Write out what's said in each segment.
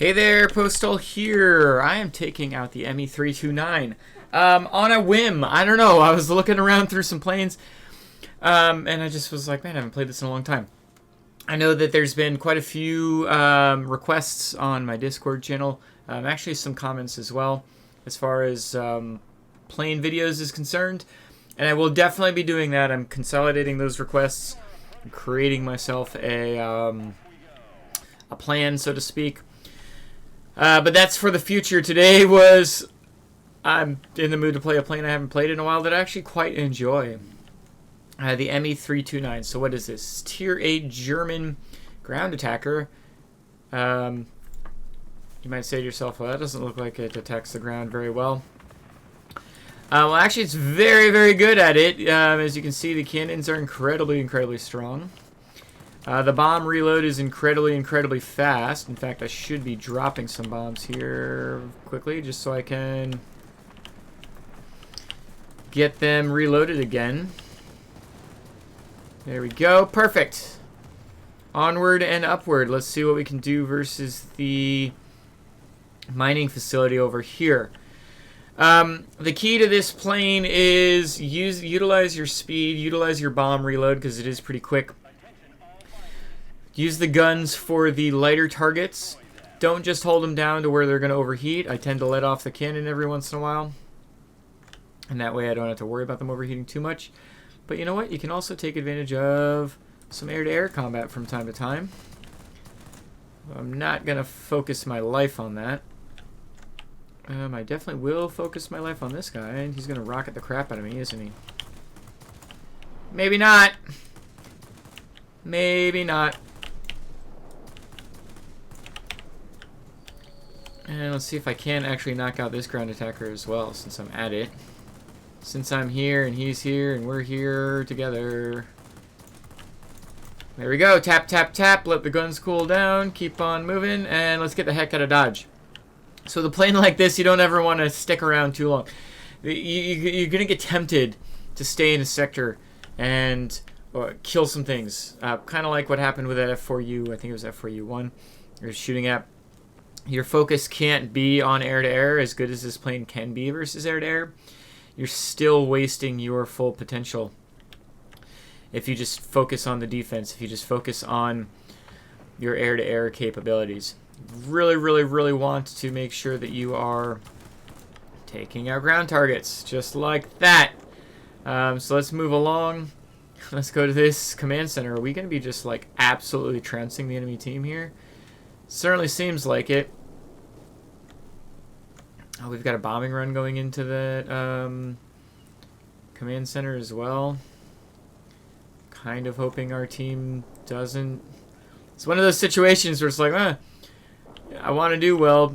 Hey there, Postal here. I am taking out the ME329 on a whim. I don't know. I was looking around through some planes, and I just was like, man, I haven't played this in a long time. I know that there's been quite a few requests on my Discord channel, actually some comments as well, as far as plane videos is concerned, and I will definitely be doing that. I'm consolidating those requests, creating myself a plan, so to speak. But that's for the future. Today I'm in the mood to play a plane I haven't played in a while that I actually quite enjoy. The ME329. So what is this? Tier 8 German ground attacker. You might say to yourself, well, that doesn't look like it attacks the ground very well. Well, actually, it's very, very good at it. As you can see, the cannons are incredibly, incredibly strong. The bomb reload is incredibly fast. In fact, I should be dropping some bombs here quickly just so I can get them reloaded again. There we go. Perfect. Onward and upward. Let's see what we can do versus the mining facility over here. The key to this plane is utilize your speed, utilize your bomb reload because it is pretty quick. Use the guns for the lighter targets. Don't just hold them down to where they're going to overheat. I tend to let off the cannon every once in a while. And that way I don't have to worry about them overheating too much. But you know what? You can also take advantage of some air-to-air combat from time to time. I'm not going to focus my life on that. I definitely will focus my life on this guy. And he's going to rocket the crap out of me, isn't he? Maybe not. Maybe not. And let's see if I can actually knock out this ground attacker as well, since I'm at it. Since I'm here, and he's here, and we're here together. There we go. Tap, tap, tap. Let the guns cool down. Keep on moving, and let's get the heck out of Dodge. So the plane like this, you don't ever want to stick around too long. You're going to get tempted to stay in a sector and kill some things. Kind of like what happened with that F4U. I think it was F4U1. You're shooting at. Your focus can't be on air-to-air as good as this plane can be versus air-to-air. You're still wasting your full potential if you just focus on the defense, if you just focus on your air-to-air capabilities. Really, really, really want to make sure that you are taking out ground targets, just like that. So let's move along. Let's go to this command center. Are we going to be just like absolutely trouncing the enemy team here? Certainly seems like it. Oh, we've got a bombing run going into the command center as well. Kind of hoping our team doesn't. It's one of those situations where it's like, I want to do well,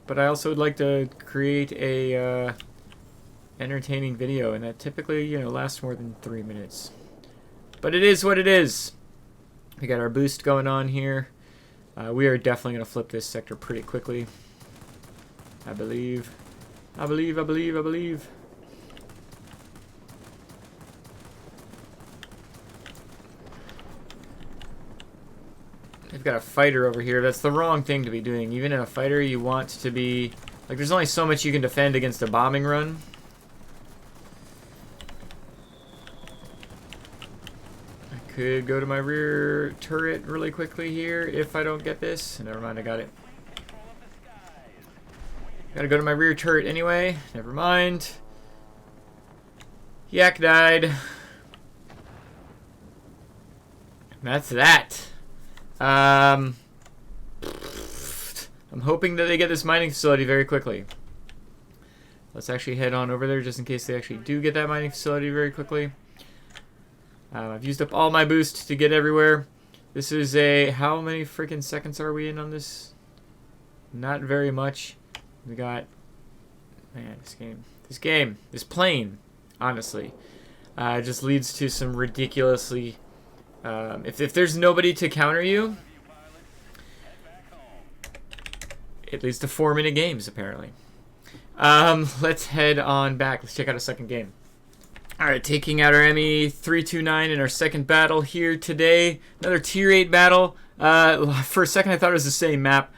but I also would like to create a entertaining video, and that typically, lasts more than 3 minutes. But it is what it is. We got our boost going on here. We are definitely going to flip this sector pretty quickly. I believe. I believe. They've got a fighter over here. That's the wrong thing to be doing. Even in a fighter, you want to be... Like, there's only so much you can defend against a bombing run. Could go to my rear turret really quickly here if I don't get this. Never mind, I got it. Gotta go to my rear turret anyway. Never mind. Yak died. That's that. I'm hoping that they get this mining facility very quickly. Let's actually head on over there just in case they actually do get that mining facility very quickly. I've used up all my boost to get everywhere. This is a... How many freaking seconds are we in on this? Not very much. We got... Man, this plane, honestly, just leads to some ridiculously... If there's nobody to counter you, it leads to 4-minute games, apparently. Let's head on back. Let's check out a second game. Alright, taking out our ME329 in our second battle here today. Another Tier 8 battle. For a second I thought it was the same map.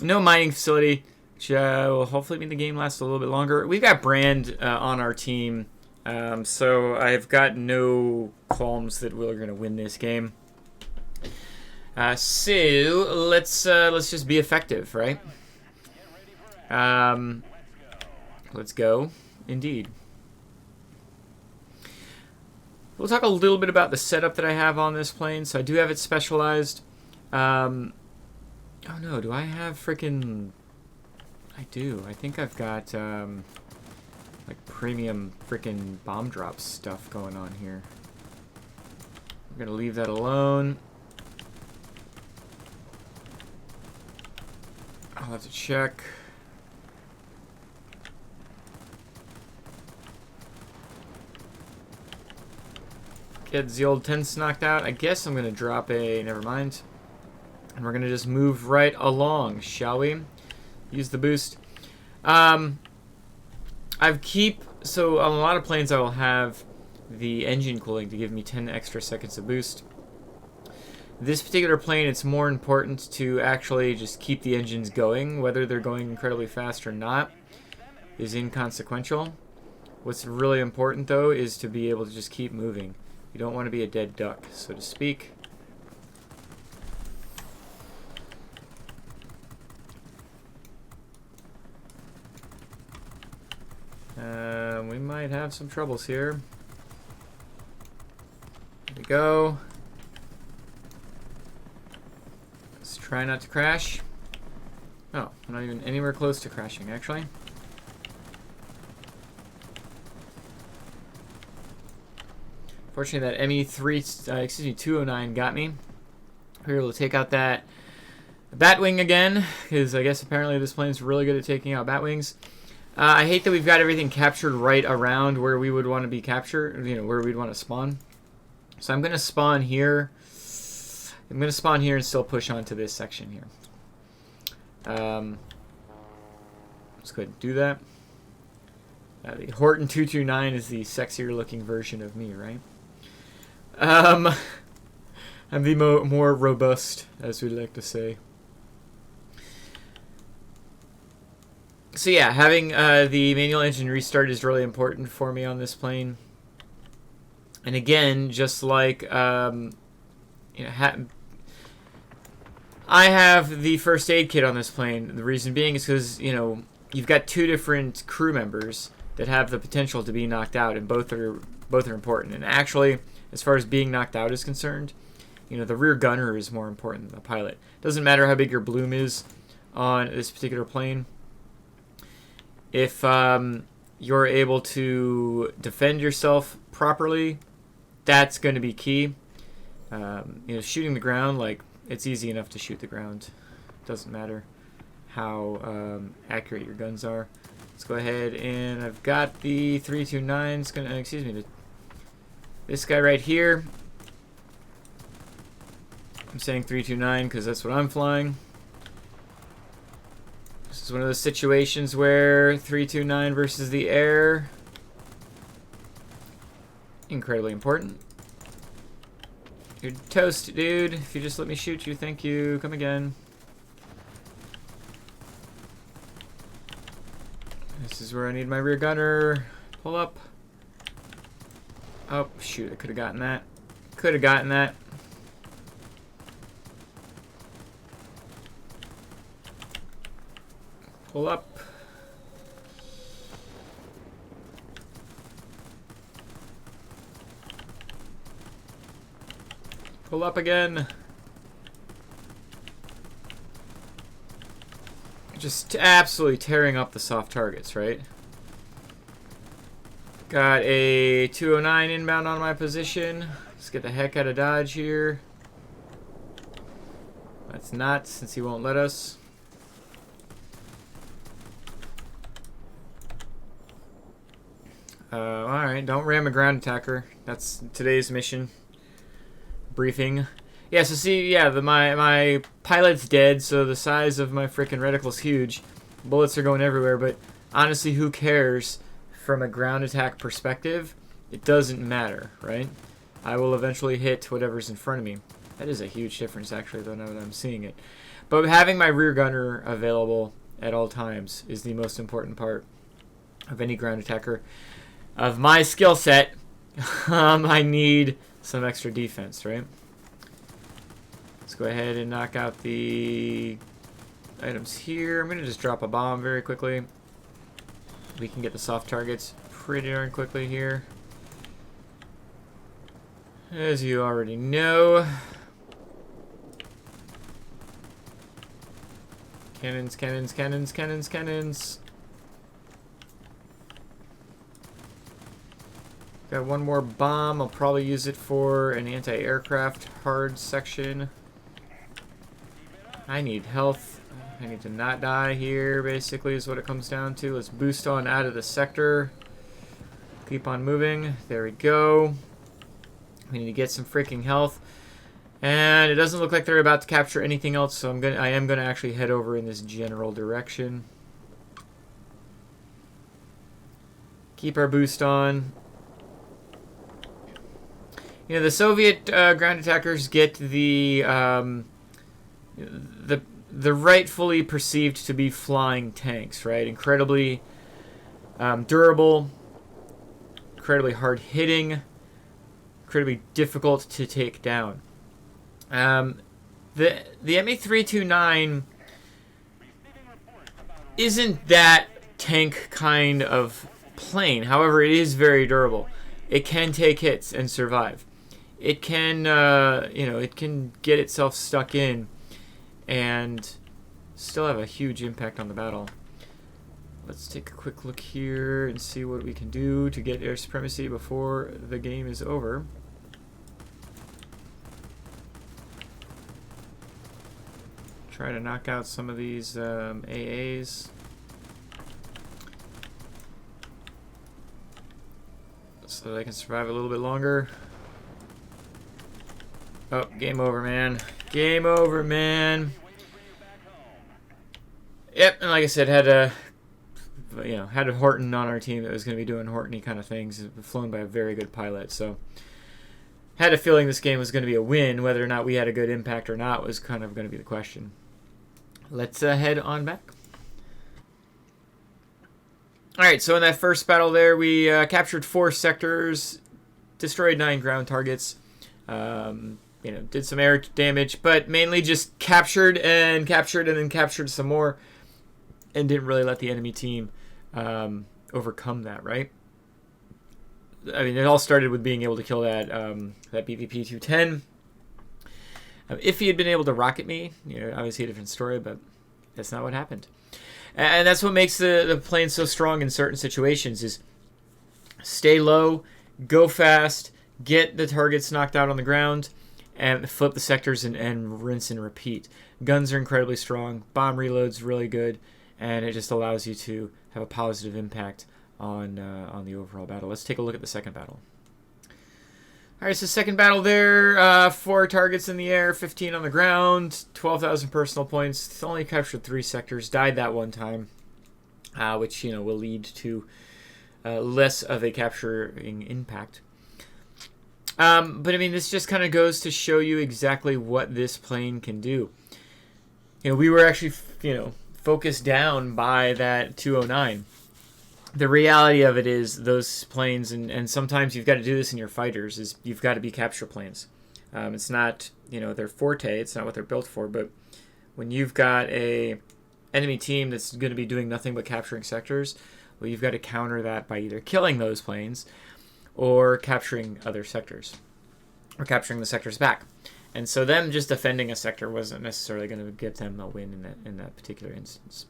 No mining facility, which will hopefully mean the game lasts a little bit longer. We've got Brand on our team, so I've got no qualms that we're going to win this game. So let's just be effective, right? Let's go, indeed. We'll talk a little bit about the setup that I have on this plane. So I do have it specialized. Oh no, do I have freaking... I do. I think I've got like premium freaking bomb drop stuff going on here. I'm gonna leave that alone. I'll have to check. Get the old tents knocked out. I guess I'm gonna drop a... Never mind. And we're gonna just move right along, shall we? Use the boost. So on a lot of planes I will have the engine cooling to give me 10 extra seconds of boost. This particular plane, it's more important to actually just keep the engines going. Whether they're going incredibly fast or not is inconsequential. What's really important though is to be able to just keep moving. You don't want to be a dead duck, so to speak. We might have some troubles here. There we go. Let's try not to crash. Oh, I'm not even anywhere close to crashing, actually. Fortunately, that ME3, 209 got me. We were able to take out that Batwing again, because I guess apparently this plane's really good at taking out Batwings. I hate that we've got everything captured right around where we would want to be captured, where we'd want to spawn. So I'm going to spawn here. I'm going to spawn here and still push on to this section here. Let's go ahead and do that. The Horton 229 is the sexier looking version of me, right? I'm the more robust, as we'd like to say. So yeah, having the manual engine restart is really important for me on this plane. And again, just like I have the first aid kit on this plane. The reason being is because you've got two different crew members that have the potential to be knocked out, and both are important. And actually, as far as being knocked out is concerned, the rear gunner is more important than the pilot. Doesn't matter how big your bloom is on this particular plane. If you're able to defend yourself properly, that's going to be key. Shooting the ground, like, it's easy enough to shoot the ground. Doesn't matter how accurate your guns are. Let's go ahead, and I've got the 329. It's gonna, excuse me, this guy right here. I'm saying 329 because that's what I'm flying. This is one of those situations where 329 versus the air. Incredibly important. You're toast, dude. If you just let me shoot you, thank you. Come again. This is where I need my rear gunner. Pull up. Oh, shoot. I could have gotten that. Could have gotten that. Pull up. Pull up again. Just absolutely tearing up the soft targets, right? Got a 209 inbound on my position. Let's get the heck out of Dodge here. That's not, since he won't let us. Alright, don't ram a ground attacker. That's today's mission. Briefing. Yeah, so see, yeah, my pilot's dead, so the size of my frickin' reticle's huge. Bullets are going everywhere, but honestly, who cares? From a ground attack perspective, it doesn't matter, right? I will eventually hit whatever's in front of me. That is a huge difference, actually, though, now that I'm seeing it. But having my rear gunner available at all times is the most important part of any ground attacker. Of my skill set, I need some extra defense, right? Let's go ahead and knock out the items here. I'm going to just drop a bomb very quickly. We can get the soft targets pretty darn quickly here. As you already know. Cannons, cannons, cannons, cannons, cannons. Got one more bomb. I'll probably use it for an anti-aircraft hard section. I need health. I need to not die here, basically, is what it comes down to. Let's boost on out of the sector. Keep on moving. There we go. We need to get some freaking health. And it doesn't look like they're about to capture anything else, so I am gonna actually head over in this general direction. Keep our boost on. You know, the Soviet ground attackers get the rightfully perceived to be flying tanks, right? Incredibly durable, incredibly hard hitting, incredibly difficult to take down. The ME329 isn't that tank kind of plane. However, it is very durable. It can take hits and survive. It can, it can get itself stuck in and still have a huge impact on the battle. Let's take a quick look here and see what we can do to get air supremacy before the game is over. Try to knock out some of these AAs. So they can survive a little bit longer. Oh, game over, man. Game over, man. Yep, and like I said, had a Horton on our team that was going to be doing Horton-y kind of things, flown by a very good pilot. So had a feeling this game was going to be a win. Whether or not we had a good impact or not was kind of going to be the question. Let's head on back. Alright, so in that first battle there, we captured 4 sectors, destroyed 9 ground targets, did some air damage, but mainly just captured and then captured some more, and didn't really let the enemy team overcome that, right? I mean, it all started with being able to kill that BVP-210. If he had been able to rocket me, obviously a different story, but that's not what happened. And that's what makes the plane so strong in certain situations, is stay low, go fast, get the targets knocked out on the ground, and flip the sectors and rinse and repeat. Guns are incredibly strong, bomb reload's really good, and it just allows you to have a positive impact on the overall battle. Let's take a look at the second battle. Alright, so second battle there, 4 targets in the air, 15 on the ground, 12,000 personal points, only captured 3 sectors, died that one time, which, will lead to less of a capturing impact. But I mean, this just kind of goes to show you exactly what this plane can do. We were actually, focused down by that 209. The reality of it is those planes, and sometimes you've got to do this in your fighters, is you've got to be capture planes. It's not, their forte, it's not what they're built for, but when you've got a enemy team that's going to be doing nothing but capturing sectors, well, you've got to counter that by either killing those planes or capturing other sectors, or capturing the sectors back. And so them just defending a sector wasn't necessarily going to give them a win in that particular instance.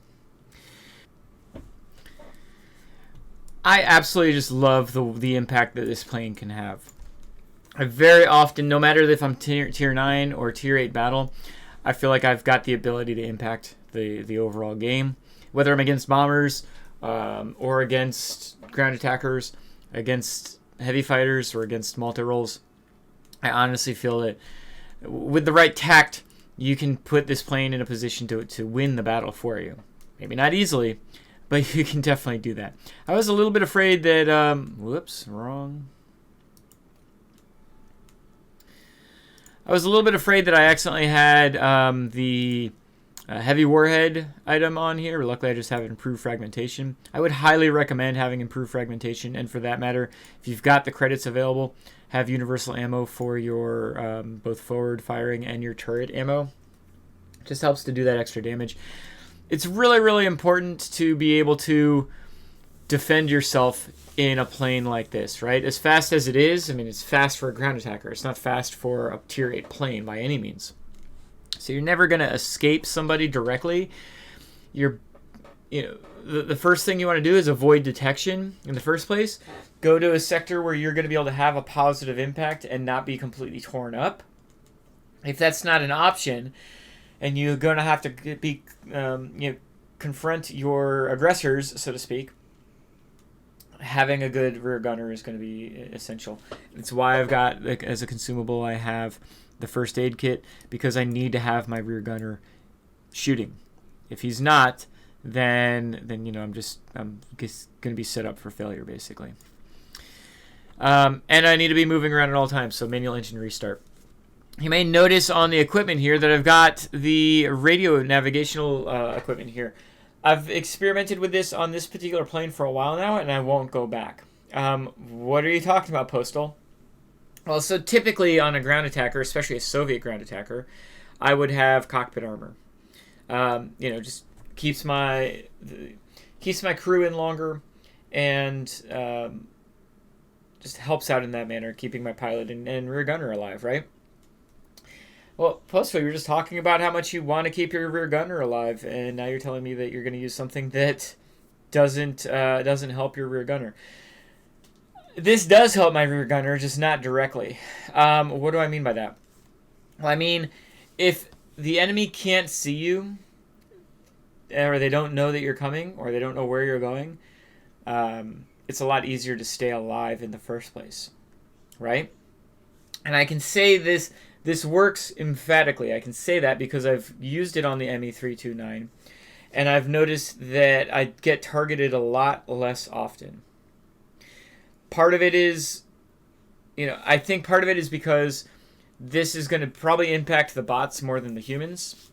I absolutely just love the impact that this plane can have. I very often, no matter if I'm tier 9 or tier 8 battle, I feel like I've got the ability to impact the overall game. Whether I'm against bombers or against ground attackers, against heavy fighters, or against multi-rolls, I honestly feel that with the right tact, you can put this plane in a position to win the battle for you. Maybe not easily, but you can definitely do that. I was a little bit afraid that... whoops, wrong. I was a little bit afraid that I accidentally had the heavy warhead item on here. Luckily, I just have improved fragmentation. I would highly recommend having improved fragmentation, and for that matter, if you've got the credits available, have universal ammo for your both forward firing and your turret ammo. Just helps to do that extra damage. It's really, really important to be able to defend yourself in a plane like this, right? As fast as it is, I mean, it's fast for a ground attacker. It's not fast for a tier 8 plane by any means. So you're never going to escape somebody directly. The first thing you want to do is avoid detection in the first place. Go to a sector where you're going to be able to have a positive impact and not be completely torn up. If that's not an option, and you're going to have to confront your aggressors, so to speak, having a good rear gunner is going to be essential. It's why I've got, as a consumable, I have the first aid kit, because I need to have my rear gunner shooting. If he's not, then I'm just going to be set up for failure, basically. And I need to be moving around at all times, so manual engine restart. You may notice on the equipment here that I've got the radio navigational equipment here. I've experimented with this on this particular plane for a while now, and I won't go back. What are you talking about, Postal? Well, so typically on a ground attacker, especially a Soviet ground attacker, I would have cockpit armor. Just keeps my crew in longer, and just helps out in that manner, keeping my pilot and rear gunner alive, right? Well, Postal, you were just talking about how much you want to keep your rear gunner alive, and now you're telling me that you're going to use something that doesn't help your rear gunner. This does help my rear gunner, just not directly. What do I mean by that? Well, I mean, if the enemy can't see you, or they don't know that you're coming, or they don't know where you're going, it's a lot easier to stay alive in the first place, right? And I can say this works emphatically. I can say that because I've used it on the ME329, and I've noticed that I get targeted a lot less often. Part of it is, I think part of it is because this is going to probably impact the bots more than the humans.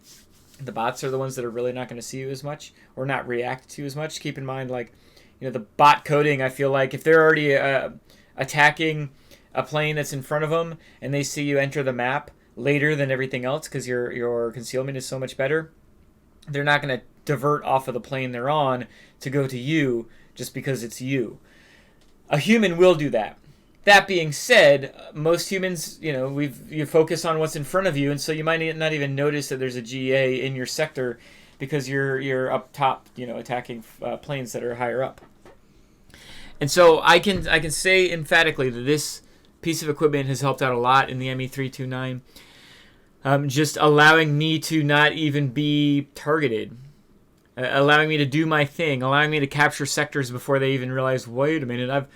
The bots are the ones that are really not going to see you as much, or not react to you as much. Keep in mind, the bot coding, I feel like if they're already attacking a plane that's in front of them, and they see you enter the map later than everything else because your concealment is so much better, they're not going to divert off of the plane they're on to go to you just because it's you. A human will do that. That being said, most humans, you focus on what's in front of you, and so you might not even notice that there's a GA in your sector because you're up top, attacking planes that are higher up. And so I can say emphatically that this piece of equipment has helped out a lot in the ME329, just allowing me to not even be targeted, allowing me to do my thing, allowing me to capture sectors before they even realize, wait a minute,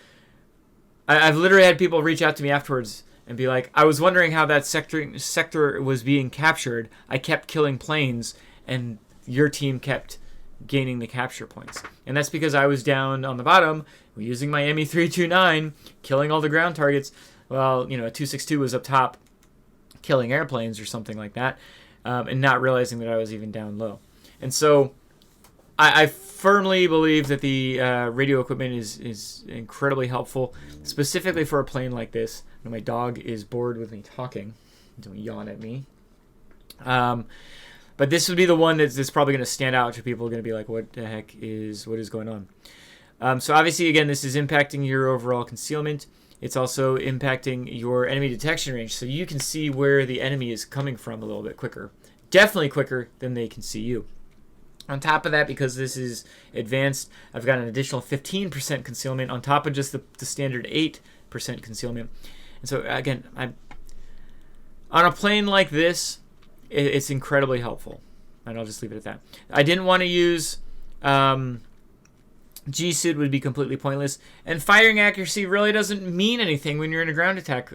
I've literally had people reach out to me afterwards and be like, I was wondering how that sector was being captured. I kept killing planes, and your team kept gaining the capture points. And that's because I was down on the bottom using my ME329, killing all the ground targets. Well, a 262 was up top killing airplanes or something like that, and not realizing that I was even down low. And so I firmly believe that the radio equipment is incredibly helpful, specifically for a plane like this. I know my dog is bored with me talking. Don't yawn at me. But this would be the one that's probably going to stand out to people. Are going to be like, what is going on? So obviously, again, this is impacting your overall concealment. It's also impacting your enemy detection range, so you can see where the enemy is coming from a little bit quicker. Definitely quicker than they can see you. On top of that, because this is advanced, I've got an additional 15% concealment on top of just the standard 8% concealment. And so again, on a plane like this, it's incredibly helpful. And I'll just leave it at that. I didn't want to use G-SID, would be completely pointless. And firing accuracy really doesn't mean anything when you're in a ground attack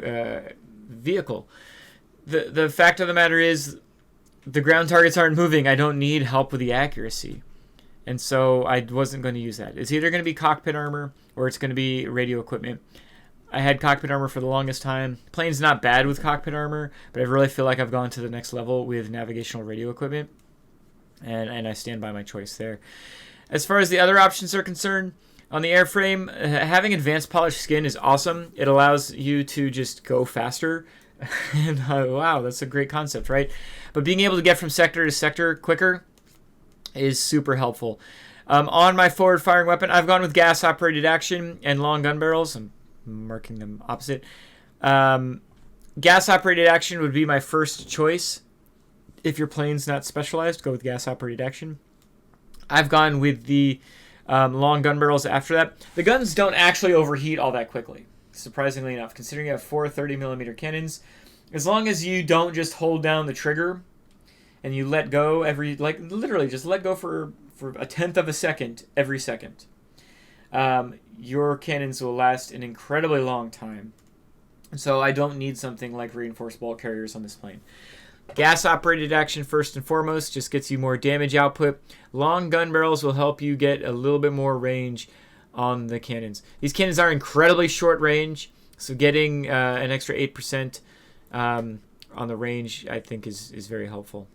vehicle. The fact of the matter is, the ground targets aren't moving. I don't need help with the accuracy. And so I wasn't going to use that. It's either going to be cockpit armor or it's going to be radio equipment. I had cockpit armor for the longest time. Plane's not bad with cockpit armor, but I really feel like I've gone to the next level with navigational radio equipment. And I stand by my choice there. As far as the other options are concerned, on the airframe, having advanced polished skin is awesome. It allows you to just go faster. And wow, that's a great concept, right? But being able to get from sector to sector quicker is super helpful. On my forward firing weapon, I've gone with gas operated action and long gun barrels. I'm marking them opposite. Gas operated action would be my first choice. If your plane's not specialized, go with gas operated action. I've gone with the long gun barrels after that. The guns don't actually overheat all that quickly, surprisingly enough, considering you have 4 30mm cannons. As long as you don't just hold down the trigger and you let go literally just let go for a tenth of a second every second, your cannons will last an incredibly long time. So I don't need something like reinforced bulk carriers on this plane. Gas operated action first and foremost just gets you more damage output. Long gun barrels will help you get a little bit more range on the cannons. These cannons are incredibly short range, so getting an extra 8% on the range I think is very helpful.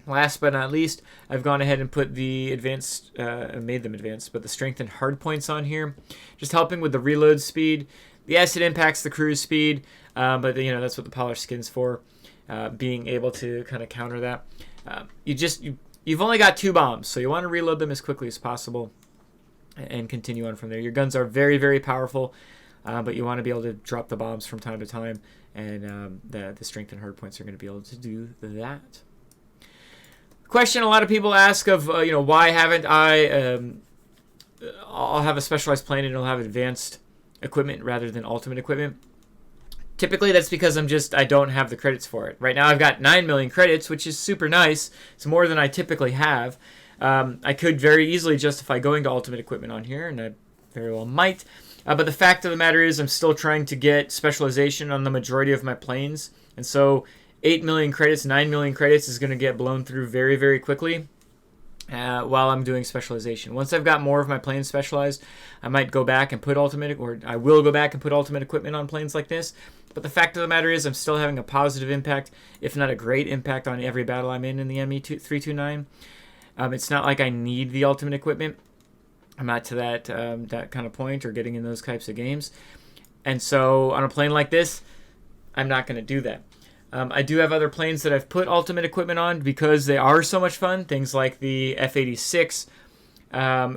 Last but not least, I've gone ahead and put the advanced, made them advanced, but the strengthened hard points on here, just helping with the reload speed. Yes, it impacts the cruise speed, but that's what the polished skin's for. Being able to kind of counter that. You've only got 2 bombs, so you want to reload them as quickly as possible and continue on from there. Your guns are very, very powerful, but you want to be able to drop the bombs from time to time, and the strength and hard points are going to be able to do that. Question a lot of people ask of, why haven't I, I'll have a specialized plane and it'll have advanced equipment rather than ultimate equipment. Typically, that's because I don't have the credits for it. Right now, I've got 9 million credits, which is super nice. It's more than I typically have. I could very easily justify going to ultimate equipment on here, and I very well might. But the fact of the matter is I'm still trying to get specialization on the majority of my planes. And so 8 million credits, 9 million credits is going to get blown through very, very quickly while I'm doing specialization. Once I've got more of my planes specialized, I might go back and put I will go back and put ultimate equipment on planes like this. But the fact of the matter is I'm still having a positive impact, if not a great impact, on every battle I'm in the ME-329. It's not like I need the ultimate equipment. I'm not to that kind of point or getting in those types of games. And so on a plane like this, I'm not going to do that. I do have other planes that I've put ultimate equipment on because they are so much fun. Things like the F-86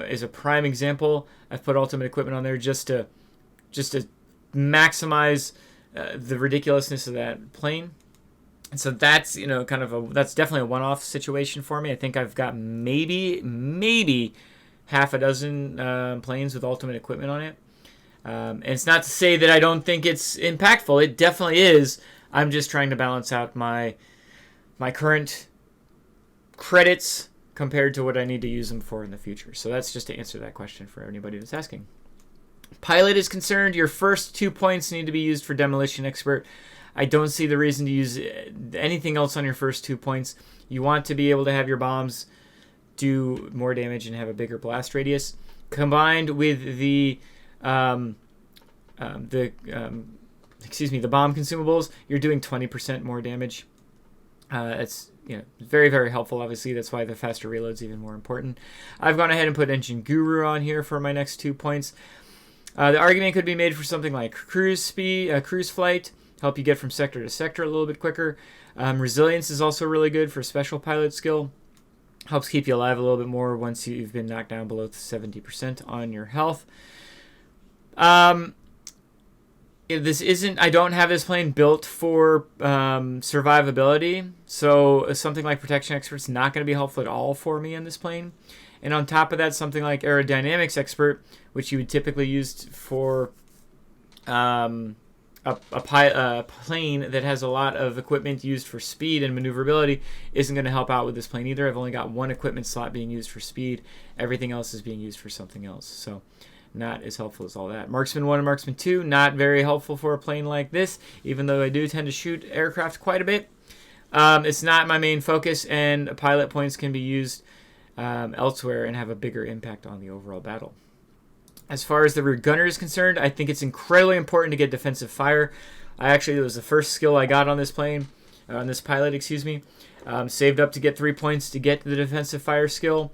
is a prime example. I've put ultimate equipment on there just to maximize the ridiculousness of that plane. And so that's that's definitely a one-off situation for me. I think I've got maybe half a dozen planes with ultimate equipment on it. And it's not to say that I don't think it's impactful. It definitely is. I'm just trying to balance out my current credits compared to what I need to use them for in the future. So that's just to answer that question for anybody that's asking. Pilot is concerned, your first 2 points need to be used for Demolition Expert. I don't see the reason to use anything else on your first 2 points. You want to be able to have your bombs do more damage and have a bigger blast radius. Combined with the bomb consumables, you're doing 20% more damage. It's very, very helpful. Obviously, that's why the faster reload's even more important. I've gone ahead and put Engine Guru on here for my next 2 points. The argument could be made for something like cruise flight, help you get from sector to sector a little bit quicker. Resilience is also really good for special pilot skill. Helps keep you alive a little bit more once you've been knocked down below 70% on your health. I don't have this plane built for survivability, so something like Protection Expert's not going to be helpful at all for me on this plane. And on top of that, something like Aerodynamics Expert, which you would typically use for a plane that has a lot of equipment used for speed and maneuverability, isn't going to help out with this plane either. I've only got 1 equipment slot being used for speed. Everything else is being used for something else. So not as helpful as all that. Marksman 1 and Marksman 2, not very helpful for a plane like this, even though I do tend to shoot aircraft quite a bit. It's not my main focus, and pilot points can be used elsewhere and have a bigger impact on the overall battle. As far as the rear gunner is concerned, I think it's incredibly important to get defensive fire. It was the first skill I got on this plane, on this pilot, excuse me. Saved up to get 3 points to get the defensive fire skill.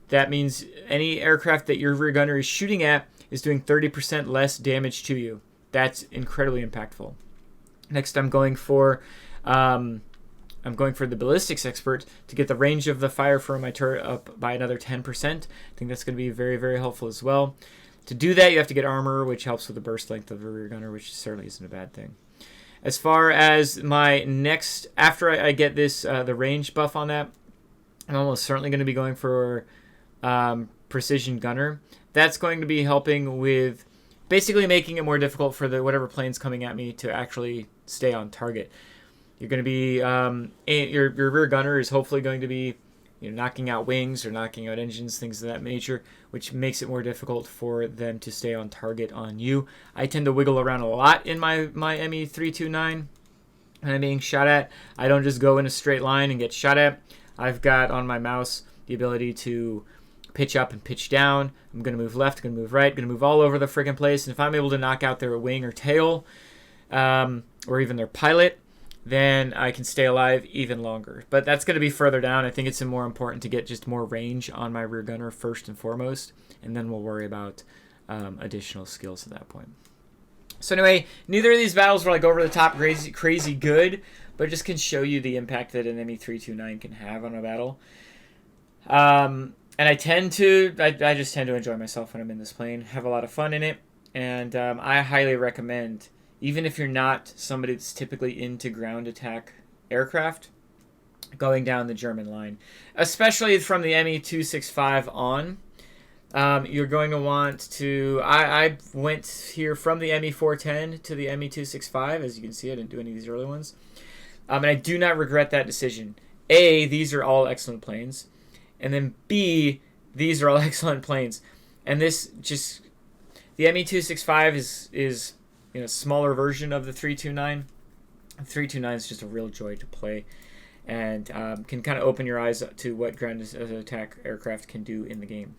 That means any aircraft that your rear gunner is shooting at is doing 30% less damage to you. That's incredibly impactful. Next, I'm going for the ballistics expert to get the range of the fire from my turret up by another 10%. I think that's going to be very, very helpful as well. To do that, you have to get armor, which helps with the burst length of the rear gunner, which certainly isn't a bad thing. As far as my next, after I get this, the range buff on that, I'm almost certainly going to be going for precision gunner. That's going to be helping with basically making it more difficult for the whatever plane's coming at me to actually stay on target. You're going to be your rear gunner is hopefully going to be knocking out wings or knocking out engines, things of that nature, which makes it more difficult for them to stay on target on you. I tend to wiggle around a lot in my ME329 when I'm being shot at. I don't just go in a straight line and get shot at. I've got on my mouse the ability to pitch up and pitch down. I'm going to move left, going to move right, going to move all over the friggin' place. And if I'm able to knock out their wing or tail, or even their pilot, then I can stay alive even longer. But that's going to be further down. I think it's more important to get just more range on my rear gunner first and foremost, and then we'll worry about additional skills at that point. So anyway, neither of these battles were like over the top crazy good, but it just can show you the impact that an ME329 can have on a battle. And I just tend to enjoy myself when I'm in this plane, have a lot of fun in it, and I highly recommend, even if you're not somebody that's typically into ground attack aircraft, going down the German line, especially from the ME265 on. You're going to want to, I went here from the ME410 to the ME265. As you can see, I didn't do any of these early ones. And I do not regret that decision. A, these are all excellent planes. And then B, these are all excellent planes. And this just, the ME265 is a smaller version of the 329. The 329 is just a real joy to play, and can kind of open your eyes to what ground attack aircraft can do in the game.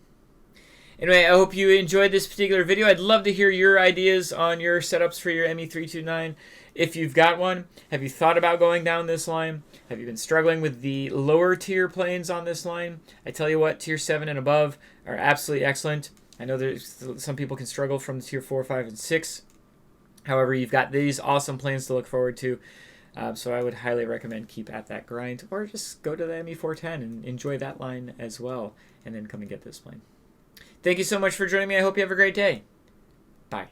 Anyway, I hope you enjoyed this particular video. I'd love to hear your ideas on your setups for your ME329. If you've got one, have you thought about going down this line? Have you been struggling with the lower tier planes on this line? I tell you what, tier 7 and above are absolutely excellent. I know there's some people can struggle from the tier 4, 5, and 6. However, you've got these awesome planes to look forward to. So I would highly recommend keep at that grind, or just go to the ME410 and enjoy that line as well, and then come and get this plane. Thank you so much for joining me. I hope you have a great day. Bye.